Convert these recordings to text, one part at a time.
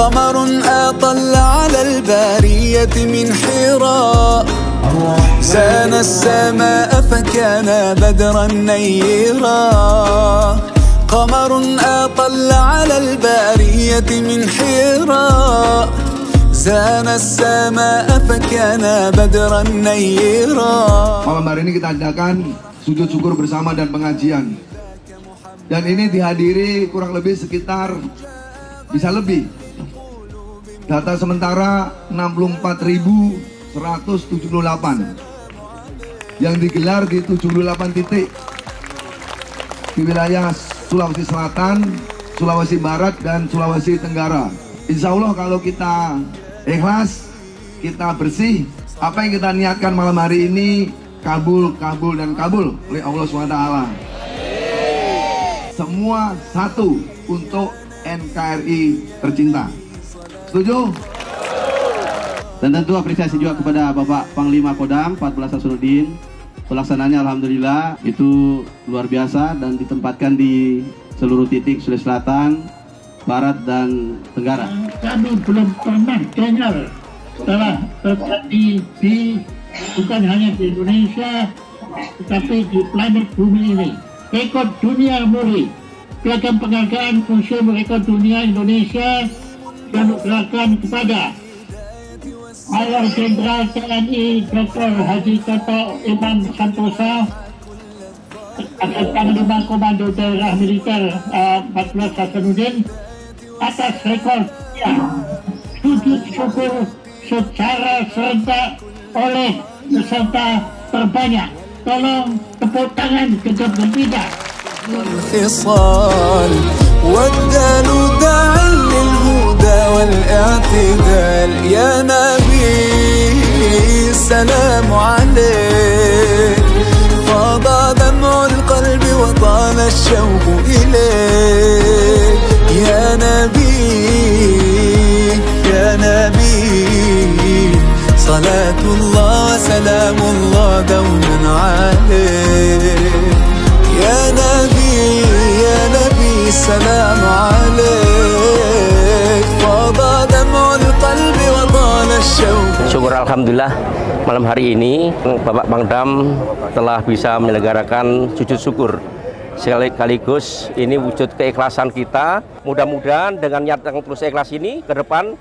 قمر أطل على البارية من حراء زان السماء فكان بدرا نيرا قمر أطل على البارية من حراء زان السماء فكان بدرا نيرا. Malam hari ini kita adakan sujud syukur bersama dan pengajian. Dan ini dihadiri kurang lebih sekitar bisa lebih. Data sementara 64.178 yang digelar di 78 titik di wilayah Sulawesi Selatan, Sulawesi Barat, dan Sulawesi Tenggara. Insya Allah kalau kita ikhlas, kita bersih, apa yang kita niatkan malam hari ini kabul, kabul, dan kabul oleh Allah SWT. Semua satu untuk NKRI tercinta. Setuju? Dan tentu apresiasi juga kepada Bapak Panglima Kodam 14 Hasanuddin. Pelaksananya alhamdulillah itu luar biasa dan ditempatkan di seluruh titik Sulawesi Selatan, Barat, dan Tenggara. Kami belum pernah dengar telah terjadi bukan hanya di Indonesia tetapi di planet bumi ini. Rekor dunia muri, piagam penghargaan Museum Rekor Dunia Indonesia dianugerahkan kepada Mayor Jenderal TNI Dr. Haji Toto Imam Santosa, Panglima Komando Daerah Militer 14 Hasanuddin, atas rekornya sujud syukur secara serentak oleh peserta terbanyak. Tolong tepuk tangan kejap gembira. الخصال والدال داعي للهدى والاعتدال يا نبي السلام عليك فاض دمع القلب وطال الشوق إليك يا نبي صلاة الله وسلام الله دوما عليك يا نبي السلام عليك فاض دمع القلب وطال الشوق. Syukur alhamdulillah malam hari ini Bapak Pangdam telah bisa menyelenggarakan sujud syukur. Sekaligus ini wujud keikhlasan kita. Mudah-mudahan dengan niat yang terus ikhlas ini ke depan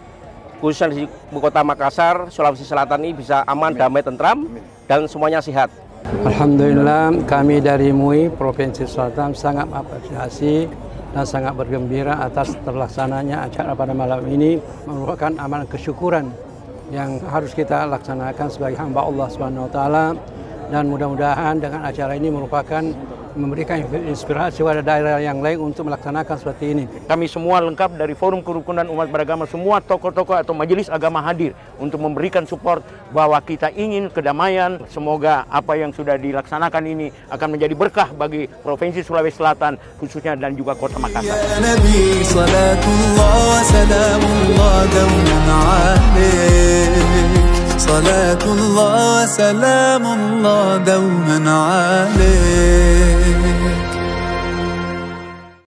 khususnya di Ibu Kota Makassar, Sulawesi Selatan ini bisa aman, damai, tentram dan semuanya sehat. Alhamdulillah kami dari MUI Provinsi Selatan sangat apresiasi dan sangat bergembira atas terlaksananya acara pada malam ini, merupakan amalan kesyukuran yang harus kita laksanakan sebagai hamba Allah SWT, dan mudah-mudahan dengan acara ini merupakan memberikan inspirasi pada daerah yang lain untuk melaksanakan seperti ini. Kami semua lengkap dari Forum Kerukunan Umat Beragama, semua tokoh-tokoh atau majelis agama hadir untuk memberikan support bahwa kita ingin kedamaian. Semoga apa yang sudah dilaksanakan ini akan menjadi berkah bagi Provinsi Sulawesi Selatan khususnya dan juga Kota Makassar. Ya Nabi, salatullah wa salamullah dauman alaik. Salatullah wa salamullah dauman alaik.